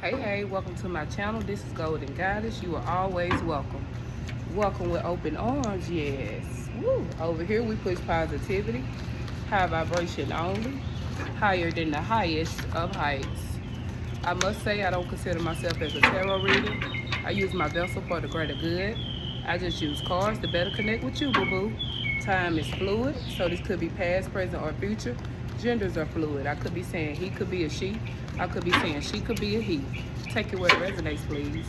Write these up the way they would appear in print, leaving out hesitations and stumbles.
Hey, welcome to my channel. This is Golden Goddess. You are always welcome. Welcome with open arms, yes. Woo. Over here we push positivity, high vibration only, higher than the highest of heights. I must say I don't consider myself as a tarot reader. I use my vessel for the greater good. I just use cards to better connect with you, boo-boo. Time is fluid, so this could be past, present, or future. Genders are fluid. I could be saying he could be a she. I could be saying she could be a he. Take it where it resonates, please.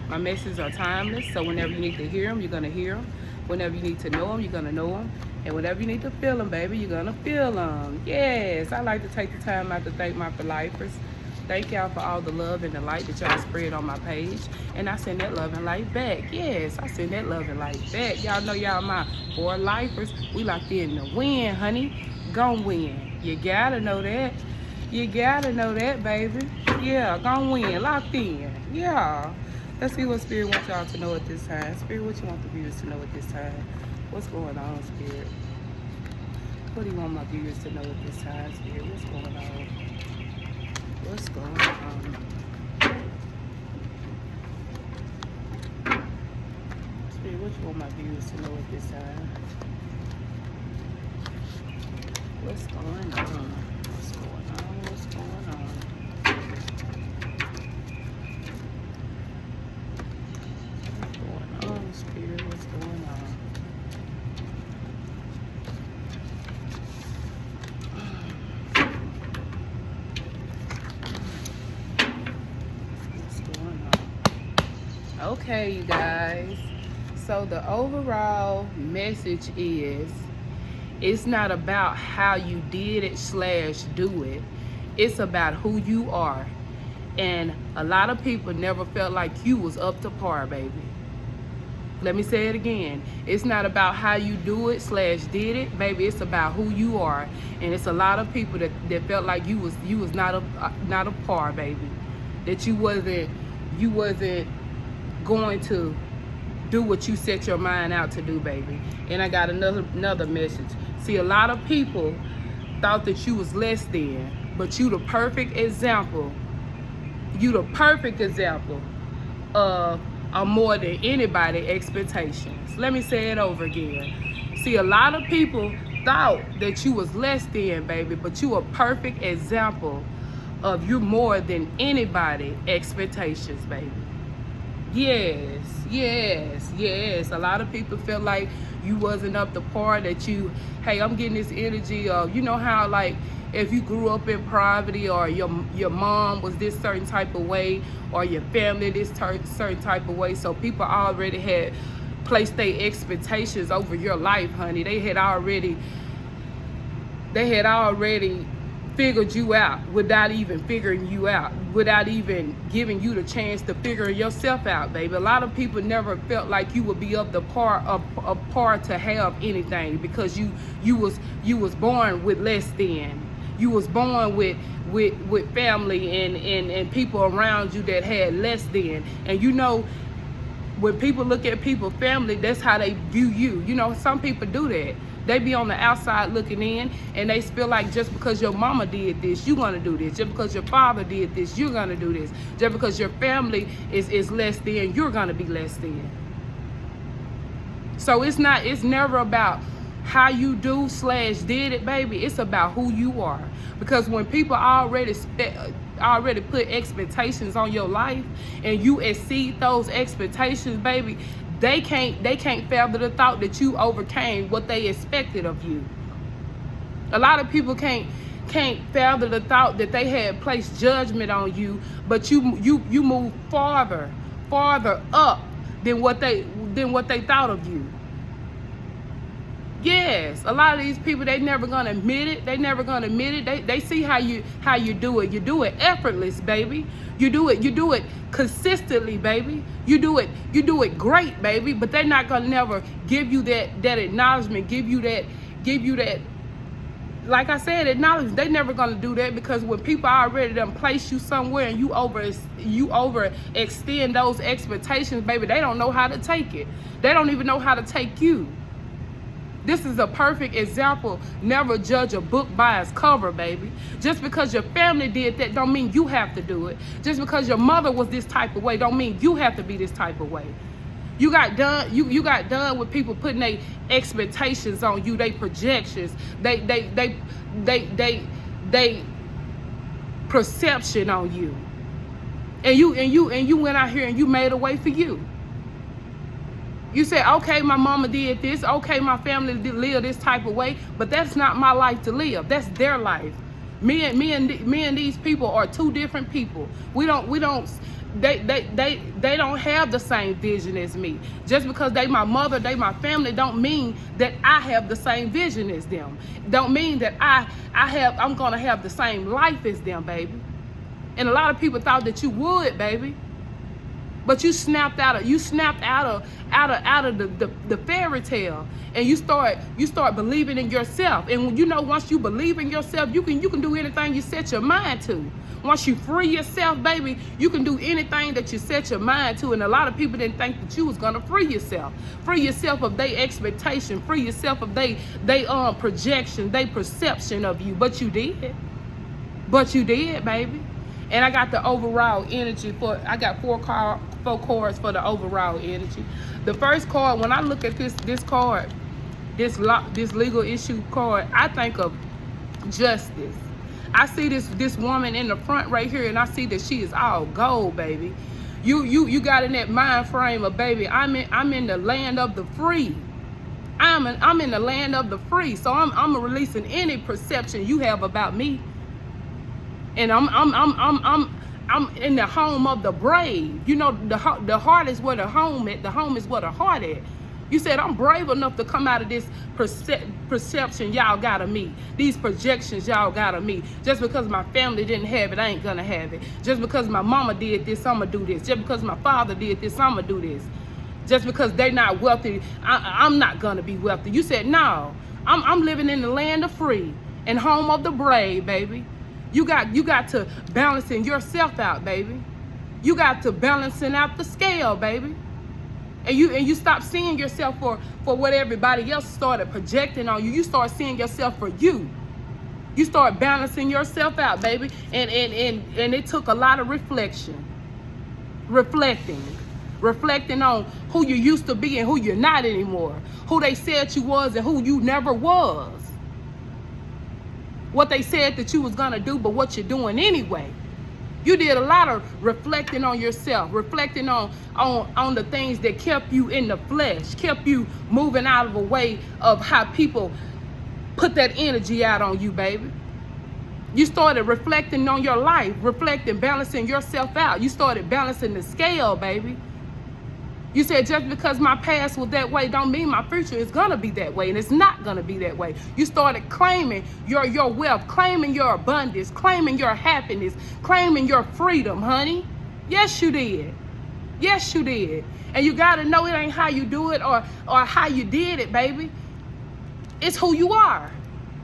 My messages are timeless, so whenever you need to hear them, you're going to hear them. Whenever you need to know them, you're going to know them. And whenever you need to feel them, baby, you're going to feel them. Yes, I like to take the time out to thank my lifers. Thank y'all for all the love and the light that y'all spread on my page. And I send that love and light back. Yes, I send that love and light back. Y'all know y'all my 4 lifers. We locked in to win, honey. Gon' win. You gotta know that. You gotta know that, baby. Yeah, gon' win. Locked in. Yeah. Let's see what Spirit wants y'all to know at this time. Spirit, what you want the viewers to know at this time? What's going on, Spirit? What do you want my viewers to know at this time, Spirit? What's going on? What's going on? Spirit, what you want my viewers to know at this time? What's going on? What's going on? What's going on? What's going on, Spirit? What's going on? What's going on? Okay, you guys. So the overall message is, it's not about how you did it / do it. It's about who you are. And a lot of people never felt like you was up to par, baby. Let me say it again. It's not about how you do it / did it, baby. It's about who you are. And it's a lot of people that felt like you was not a par, baby. That you wasn't going to do what you set your mind out to do, baby. And I got another message. See, a lot of people thought that you was less than, but you the perfect example. You the perfect example of a more than anybody expectations. Let me say it over again. See, a lot of people thought that you was less than, baby, but you a perfect example of you more than anybody expectations, baby. Yes. A lot of people felt like you wasn't up to par, that you, hey, I'm getting this energy of, you know how, like, if you grew up in poverty, or your mom was this certain type of way, or your family this certain type of way, so people already had placed their expectations over your life, honey. They had already figured you out without even figuring you out, without even giving you the chance to figure yourself out, baby. A lot of people never felt like you would be up the par to have anything, because you was born with less than. You was born with family and people around you that had less than. And you know, when people look at people's family, that's how they view you. You know, some people do that. They be on the outside looking in, and they feel like just because your mama did this, you're gonna do this. Just because your father did this, you're gonna do this. Just because your family is less than, you're gonna be less than. So it's never about how you do / did it, baby. It's about who you are. Because when people already put expectations on your life, and you exceed those expectations, baby, they can't fathom the thought that you overcame what they expected of you. A lot of people can't fathom the thought that they had placed judgment on you, but you move farther up than what they thought of you. Yes, a lot of these people, they never gonna admit it. They see how you do it. You do it effortless, baby. You do it consistently, baby. You do it great, baby. But they're not gonna never give you that acknowledgement, give you that, like I said, acknowledgement. They never gonna do that, because when people already done place you somewhere and you overextend those expectations, baby, they don't know how to take it. They don't even know how to take you. This is a perfect example. Never judge a book by its cover, baby. Just because your family did that don't mean you have to do it. Just because your mother was this type of way don't mean you have to be this type of way. You got done. You got done with people putting their expectations on you, they projections, they perception on you, and you went out here and you made a way for you. You said, okay, my mama did this. Okay, my family did live this type of way, but that's not my life to live. That's their life. Me and these people are two different people. They don't have the same vision as me. Just because they my mother, they my family, don't mean that I have the same vision as them. Don't mean that I'm gonna have the same life as them, baby. And a lot of people thought that you would, baby. But you snapped out of the fairy tale, and you start believing in yourself. And when once you believe in yourself, you can do anything you set your mind to. Once you free yourself, baby, you can do anything that you set your mind to. And a lot of people didn't think that you was gonna free yourself of their expectation, free yourself of they projection, they perception of you. But you did, baby. And I got the overall energy I got four cards for the overall energy. The first card, when I look at this card, this legal issue card, I think of justice. I see this woman in the front right here, and I see that she is all gold, baby. You got in that mind frame of, baby, I'm in the land of the free. I'm in the land of the free. So I'm releasing any perception you have about me. And I'm in the home of the brave. The heart is where the home at. The home is where the heart at. You said, I'm brave enough to come out of this perception y'all got of me. These projections y'all got of me. Just because my family didn't have it, I ain't gonna have it. Just because my mama did this, I'm gonna do this. Just because my father did this, I'm gonna do this. Just because they're not wealthy, I'm not gonna be wealthy. You said, no, I'm living in the land of free and home of the brave, baby. You got to balancing yourself out, baby. You got to balancing out the scale, baby. And you stop seeing yourself for what everybody else started projecting on you. You start seeing yourself for you. You start balancing yourself out, baby. And it took a lot of reflecting on who you used to be and who you're not anymore. Who they said you was and who you never was. What they said that you was gonna do, but what you're doing anyway. You did a lot of reflecting on yourself, reflecting on the things that kept you in the flesh, kept you moving out of a way of how people put that energy out on you, baby. You started reflecting on your life, balancing yourself out. You started balancing the scale, baby. You said, just because my past was that way don't mean my future is gonna be that way, and it's not gonna be that way. You started claiming your wealth, claiming your abundance, claiming your happiness, claiming your freedom, honey. Yes, you did. Yes, you did. And you gotta know it ain't how you do it or how you did it, baby. It's who you are.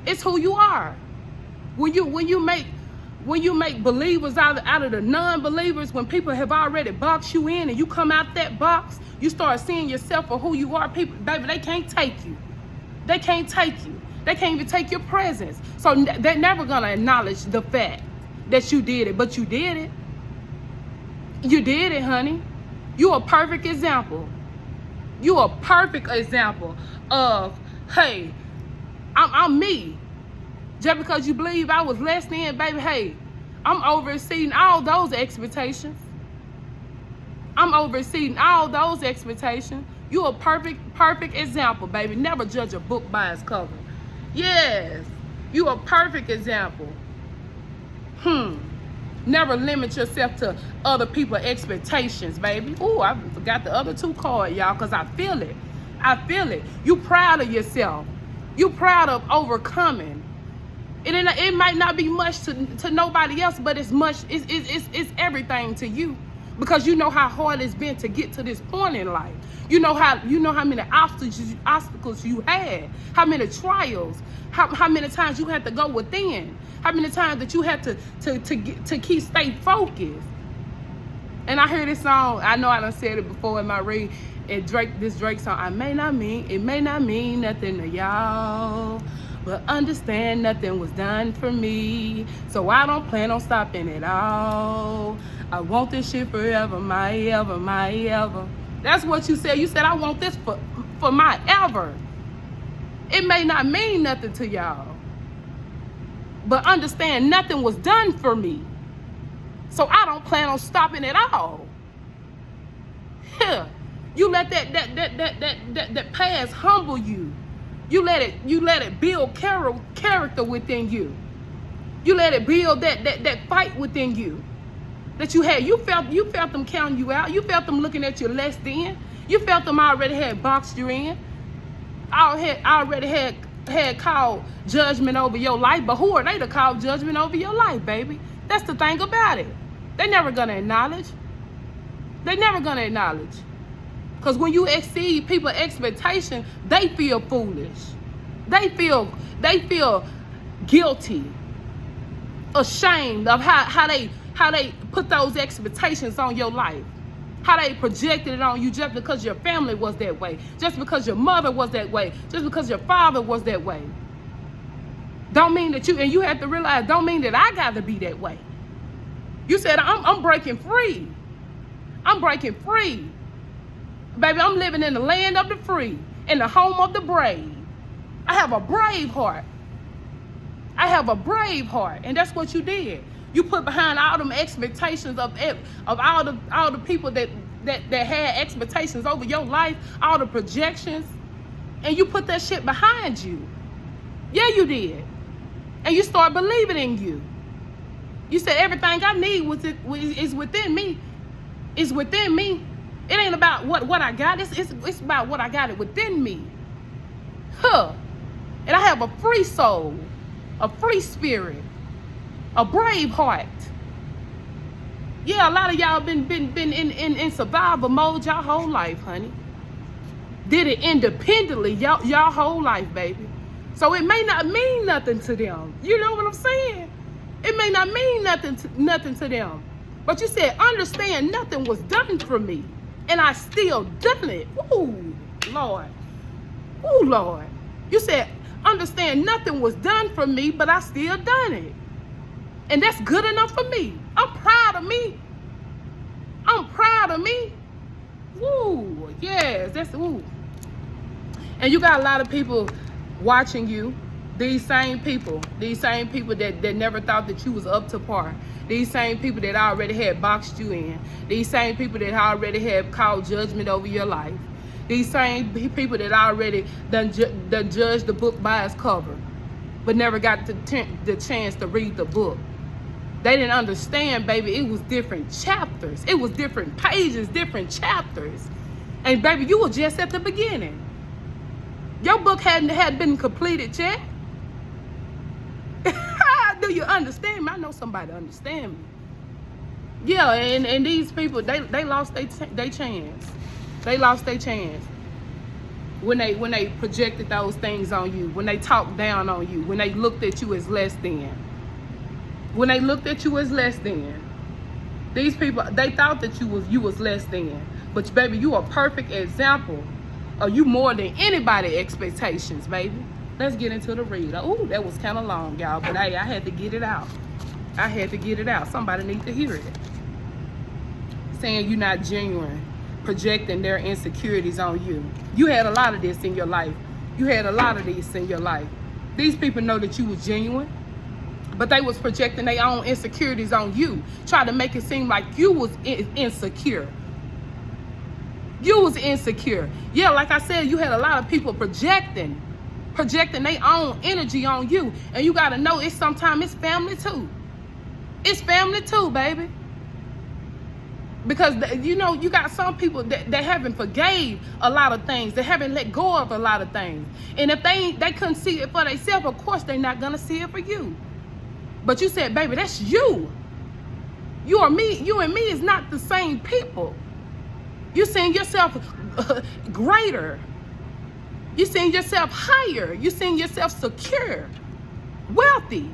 It's who you are. When you make believers out of the non-believers, when people have already boxed you in and you come out that box, you start seeing yourself for who you are. People, baby, they can't take you. They can't take you. They can't even take your presence. So they're never going to acknowledge the fact that you did it, but you did it. You did it, honey. You a perfect example. You a perfect example of, hey, I'm me. Just because you believe I was less than, baby, hey, I'm overseeing all those expectations. I'm overseeing all those expectations. You a perfect example, baby. Never judge a book by its cover. Yes, you a perfect example. Never limit yourself to other people's expectations, baby. Ooh, I forgot the other two cards, y'all, because I feel it. I feel it. You proud of yourself. You proud of overcoming. It might not be much to nobody else, but it's much. It's everything to you, because you know how hard it's been to get to this point in life. You know how many obstacles you had, how many trials, how many times you had to go within, how many times that you had to stay focused. And I hear this song. I know I done said it before in my read. And this Drake song, it may not mean nothing to y'all, but understand nothing was done for me. So I don't plan on stopping at all. I want this shit forever, my ever. That's what you said. You said, I want this for my ever. It may not mean nothing to y'all, but understand nothing was done for me. So I don't plan on stopping at all. Yeah. You let that past humble you. You let it build character within you. You let it build that fight within you that you had. You felt them counting you out. You felt them looking at you less than. You felt them already had boxed you in. Already had called judgment over your life. But who are they to call judgment over your life, baby? That's the thing about it. They're never gonna acknowledge. They're never gonna acknowledge. Because when you exceed people's expectation, they feel foolish. They feel guilty, ashamed of how they put those expectations on your life. How they projected it on you just because your family was that way. Just because your mother was that way. Just because your father was that way. Don't mean that and you have to realize, don't mean that I got to be that way. You said, I'm breaking free. I'm breaking free. Baby, I'm living in the land of the free, in the home of the brave. I have a brave heart. I have a brave heart, and that's what you did. You put behind all them expectations of all the people that had expectations over your life, all the projections, and you put that shit behind you. Yeah, you did. And you start believing in you. You said everything I need is within me. It's within me. It ain't about what I got. It's about what I got it within me. And I have a free soul, a free spirit, a brave heart. Yeah, a lot of y'all been in survival mode your whole life, honey. Did it independently y'all whole life, baby. So it may not mean nothing to them. You know what I'm saying? It may not mean nothing to them. But you said, understand nothing was done for me. And I still done it. Ooh, Lord. Ooh, Lord. You said, understand nothing was done for me, but I still done it. And that's good enough for me. I'm proud of me. I'm proud of me. Woo, yes, that's woo. And you got a lot of people watching you. These same people that never thought that you was up to par. These same people that already had boxed you in. These same people that already had called judgment over your life. These same people that already done judged the book by its cover, but never got the chance to read the book. They didn't understand, baby, it was different chapters. It was different pages, different chapters. And baby, you were just at the beginning. Your book hadn't been completed yet. Do you understand me? I know somebody understand me. Yeah, and these people, they lost their chance. They lost their chance when they projected those things on you, when they talked down on you, when they looked at you as less than. When they looked at you as less than. These people, they thought that you was less than. But baby, you a perfect example of you more than anybody's expectations, baby. Let's get into the read. Ooh, that was kind of long, y'all, but hey, I had to get it out. I had to get it out. Somebody needs to hear it. Saying you're not genuine, projecting their insecurities on you. You had a lot of this in your life. You had a lot of this in your life. These people know that you was genuine, but they was projecting their own insecurities on you, trying to make it seem like you was insecure. You was insecure. Yeah, like I said, you had a lot of people projecting their own energy on you. And you got to know sometimes it's family too. It's family too, baby. Because, you know, you got some people that haven't forgave a lot of things. They haven't let go of a lot of things. And if they couldn't see it for themselves, of course they're not going to see it for you. But you said, baby, that's you. You and me is not the same people. You're seeing yourself greater. You're seeing yourself higher. You're seeing yourself secure, wealthy.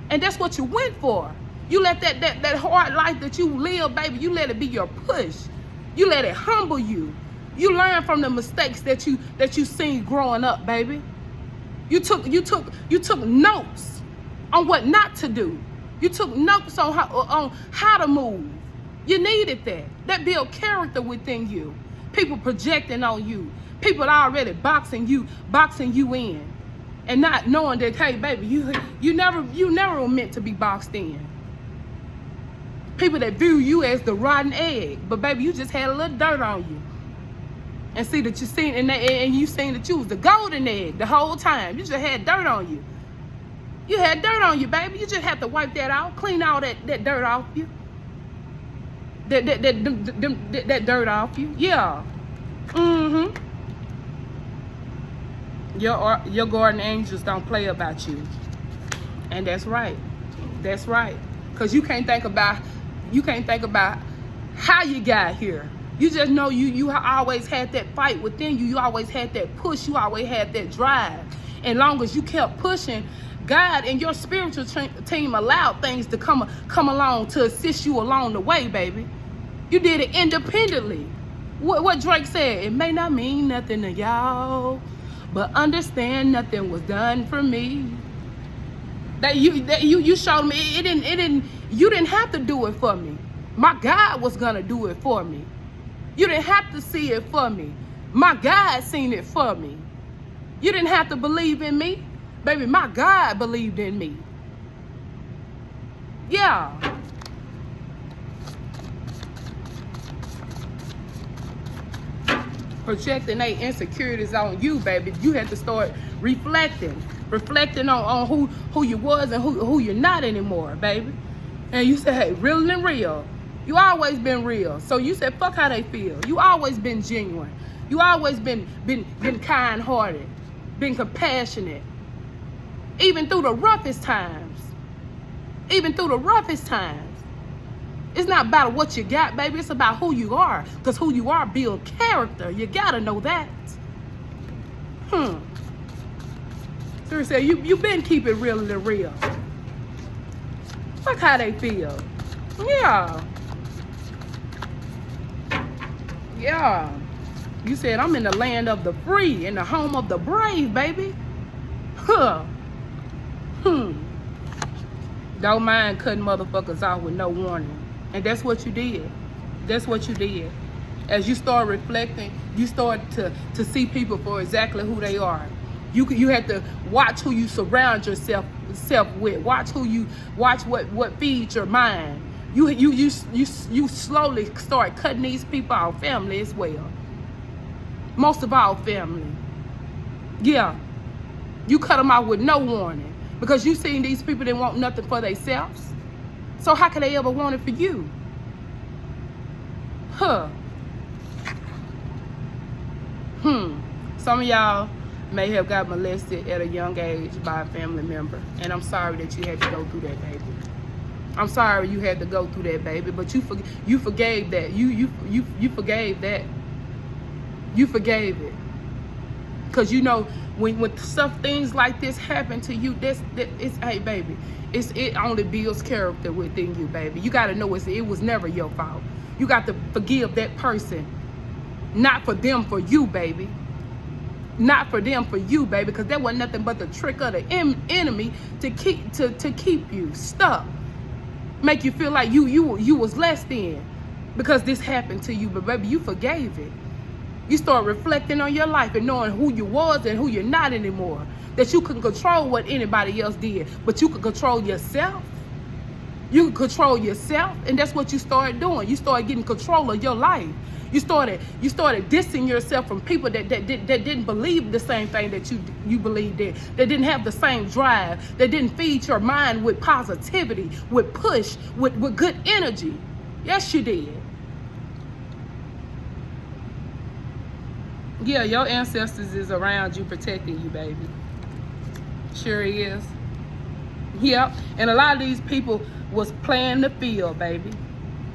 And that's what you went for. You let that hard life that you live, baby, you let it be your push. You let it humble you. You learn from the mistakes that you seen growing up, baby. You took notes on what not to do. You took notes on how to move. You needed that. That built character within you. People projecting on you. People already boxing you in. And not knowing that, hey, baby, you never were meant to be boxed in. People that view you as the rotten egg, but baby, you just had a little dirt on you. And see that you seen and you seen that you was the golden egg the whole time. You just had dirt on you. You had dirt on you, baby. You just have to wipe that out, clean all that dirt off you. That dirt off you. Yeah. Mm-hmm. Your guardian angels don't play about you. And that's right. That's right. Because you can't think about how you got here. You just know you always had that fight within you. You always had that push. You always had that drive. And long as you kept pushing, God and your spiritual team allowed things to come along to assist you along the way, baby. You did it independently. What Drake said, it may not mean nothing to y'all, but understand nothing was done for me. That you showed me you didn't have to do it for me. My God was gonna do it for me. You didn't have to see it for me. My God seen it for me. You didn't have to believe in me. Baby, my God believed in me. Yeah. Projecting their insecurities on you, baby. You had to start reflecting on who you was and who you're not anymore, baby. And you said, hey, real and real. You always been real. So you said, fuck how they feel. You always been genuine. You always been kind-hearted, been compassionate. Even through the roughest times. Even through the roughest times. It's not about what you got, baby. It's about who you are. Because who you are builds character. You gotta know that. Seriously, you been keeping real and real. Fuck how they feel. Yeah. Yeah. You said, I'm in the land of the free, in the home of the brave, baby. Don't mind cutting motherfuckers off with no warning. And that's what you did. That's what you did. As you start reflecting, you start to see people for exactly who they are. You had to watch who you surround yourself with. Watch what feeds your mind. You slowly start cutting these people out, family as well. Most of all, family. Yeah. You cut them out with no warning. Because you seen these people that want nothing for themselves. So how can they ever want it for you? Some of y'all may have got molested at a young age by a family member. And I'm sorry that you had to go through that, baby. I'm sorry you had to go through that, baby. But you forgave that. You forgave that. You forgave it. Because you know, when things like this happen to you, hey, baby, it only builds character within you, baby. You got to know it was never your fault. You got to forgive that person. Not for them, for you, baby. Not for them, for you, baby. Because that wasn't nothing but the trick of the enemy to keep you stuck. Make you feel like you was less than. Because this happened to you. But, baby, you forgave it. You start reflecting on your life and knowing who you was and who you're not anymore. That you can control what anybody else did, but you can control yourself. You can control yourself, and that's what you started doing. You started getting control of your life. You started distancing yourself from people that didn't believe the same thing that you believed in. That didn't have the same drive. That didn't feed your mind with positivity, with push, with good energy. Yes, you did. Yeah, your ancestors is around you, protecting you, baby. Sure is. Yep. And a lot of these people was playing the field, baby.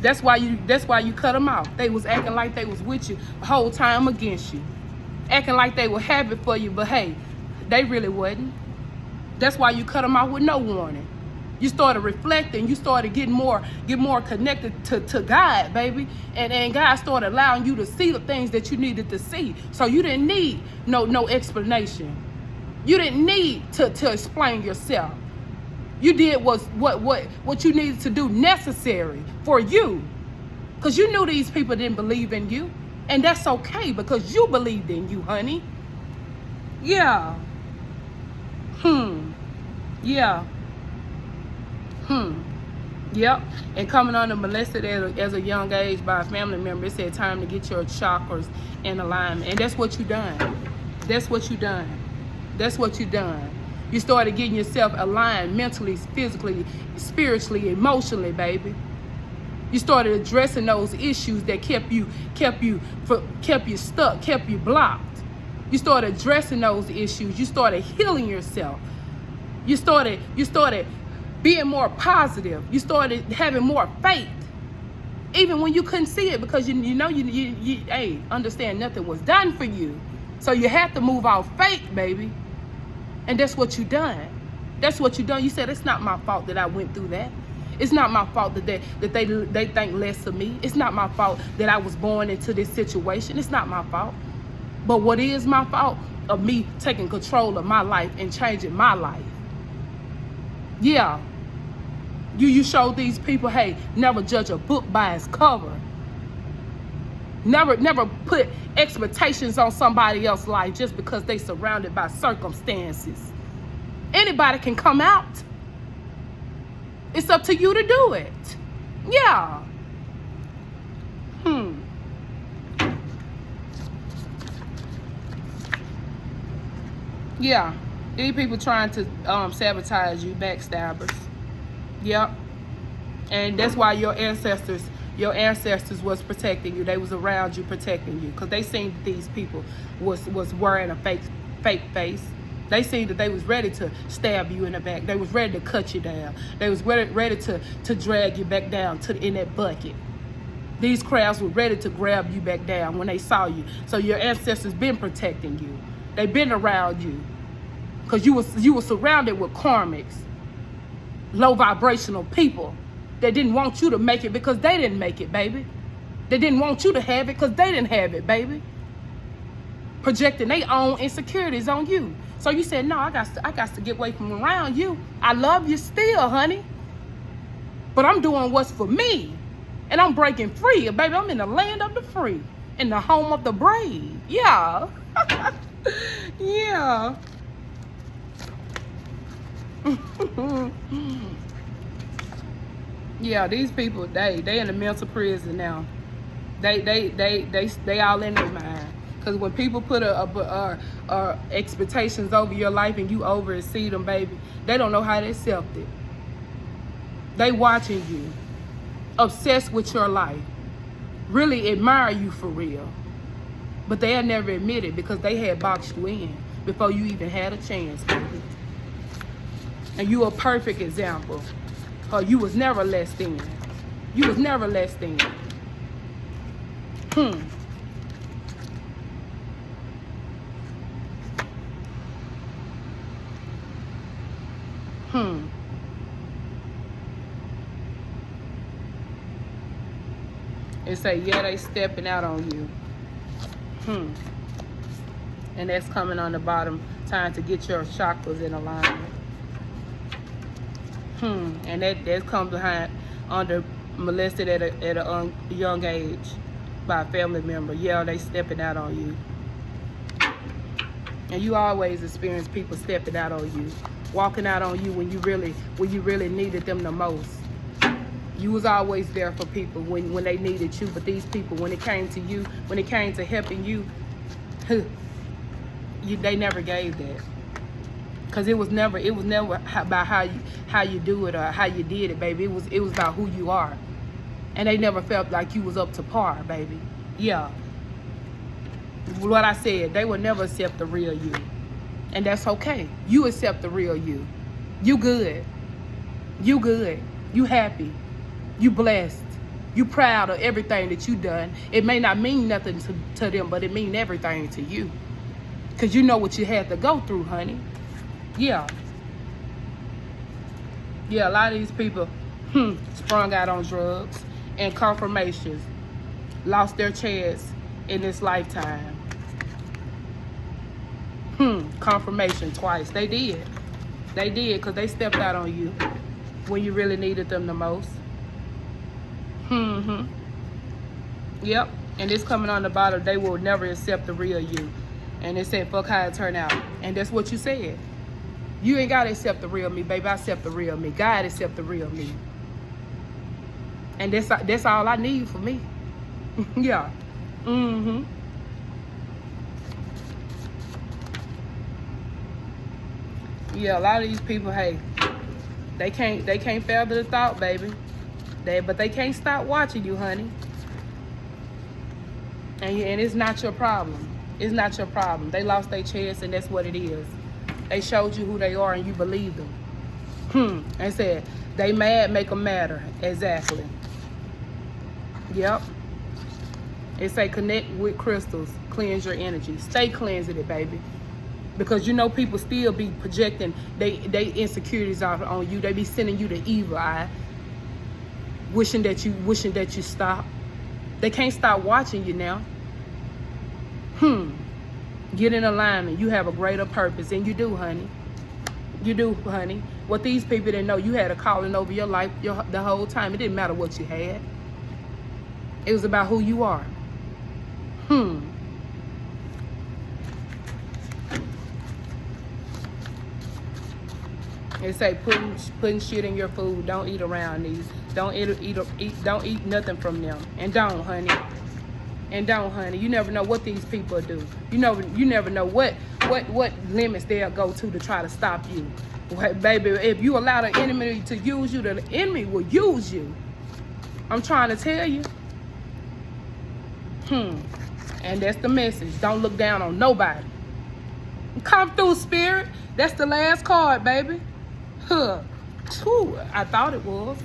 That's why you cut them off. They was acting like they was with you the whole time against you. Acting like they were happy for you, but hey, they really wasn't. That's why you cut them off with no warning. You started reflecting. You started getting more connected to God, baby. And God started allowing you to see the things that you needed to see. So you didn't need no explanation. You didn't need to explain yourself. You did what you needed to do necessary for you. Because you knew these people didn't believe in you. And that's okay because you believed in you, honey. Yeah. Yeah. Yep. And coming on and molested as a young age by a family member, it said time to get your chakras in alignment. And that's what you done. That's what you done. That's what you done. You started getting yourself aligned mentally, physically, spiritually, emotionally, baby. You started addressing those issues that kept you stuck, kept you blocked. You started addressing those issues. You started healing yourself. You started being more positive. You started having more faith, even when you couldn't see it, because you understand nothing was done for you. So you had to move off faith, baby. And that's what you done. That's what you done. You said, it's not my fault that I went through that. It's not my fault that they think less of me. It's not my fault that I was born into this situation. It's not my fault. But what is my fault? Of me taking control of my life and changing my life. Yeah. You showed these people, hey, never judge a book by its cover. Never put expectations on somebody else's life just because they surrounded by circumstances. Anybody can come out. It's up to you to do it. Yeah. Yeah. These people trying to sabotage you, backstabbers. Yep. And that's why your ancestors was protecting you. They was around you protecting you, because they seen that these people was wearing a fake face. They seen that they was ready to stab you in the back. They was ready to cut you down. They was ready to drag you back down in that bucket. These crowds were ready to grab you back down when they saw you. So your ancestors been protecting you. They been around you, because you were surrounded with karmics, low vibrational people that didn't want you to make it because they didn't make it, baby. They didn't want you to have it because they didn't have it, baby. Projecting their own insecurities on you. So you said, no, I got to get away from around you. I love you still, honey. But I'm doing what's for me. And I'm breaking free. Baby, I'm in the land of the free. In the home of the brave. Yeah. Yeah. Yeah, these people, they in a mental prison now. They all in their mind. Because when people put expectations over your life and you over exceed them, baby, they don't know how to accept it. They watching you, obsessed with your life, really admire you for real. But they'll never admit it because they had boxed you in before you even had a chance, baby. And you a perfect example. You was never less than. You was never less than. And say, yeah, they stepping out on you. And that's coming on the bottom. Time to get your chakras in alignment. And that comes behind under molested at a young age by a family member. Yeah, they stepping out on you. And you always experience people stepping out on you, walking out on you when you really needed them the most. You was always there for people when they needed you, but these people, when it came to you, when it came to helping you, they never gave that. Cause it was never about how you do it or how you did it, baby. It was about who you are, and they never felt like you was up to par, baby. Yeah. What I said, they would never accept the real you, and that's okay. You accept the real you. You good. You good. You happy. You blessed. You proud of everything that you done. It may not mean nothing to them, but it mean everything to you, cause you know what you had to go through, honey. Yeah. Yeah, a lot of these people sprung out on drugs and confirmations, lost their chance in this lifetime. Confirmation twice. They did because they stepped out on you when you really needed them the most. Yep. And this coming on the bottom, they will never accept the real you. And they said, fuck how it turned out. And that's what you said. You ain't got to accept the real me, baby. I accept the real me. God accept the real me. And that's all I need for me. Yeah. Yeah, a lot of these people, hey, they can't fathom the thought, baby. But they can't stop watching you, honey. And it's not your problem. It's not your problem. They lost their chance, and that's what it is. They showed you who they are, and you believe them. They said, they mad, make them madder. Exactly. Yep. It say, connect with crystals, cleanse your energy. Stay cleansing it, baby. Because you know people still be projecting they insecurities off on you. They be sending you the evil eye, wishing that you stop. They can't stop watching you now. Get in alignment. You have a greater purpose, and you do, honey. You do, honey. What these people didn't know, you had a calling over your life the whole time. It didn't matter what you had. It was about who you are. They say putting shit in your food. Don't eat around these. Don't eat nothing from them. And don't, honey. And don't, honey. You never know what these people do. You never know what limits they'll go to try to stop you. Baby, if you allow the enemy to use you, the enemy will use you. I'm trying to tell you. And that's the message. Don't look down on nobody. Come through, spirit. That's the last card, baby. I thought it was.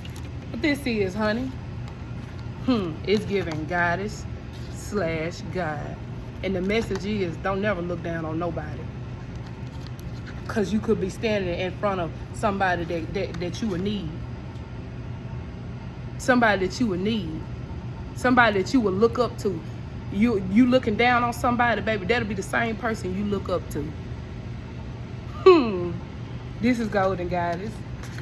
But this is, honey. It's giving goddess / God. And the message is, don't never look down on nobody. Because you could be standing in front of somebody that you would need. Somebody that you would need. Somebody that you would look up to. You looking down on somebody, baby, that'll be the same person you look up to. This is Golden Goddess.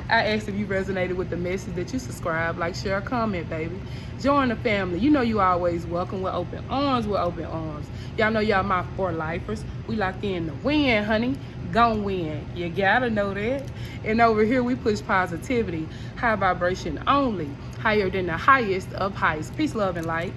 I asked if you resonated with the message, that you subscribe, like, share, comment, baby. Join the family. You know you always welcome with open arms, Y'all know y'all my 4 lifers. We locked in to win, honey. Gon' win. You gotta know that. And over here, we push positivity, high vibration only, higher than the highest of highs. Peace, love, and light.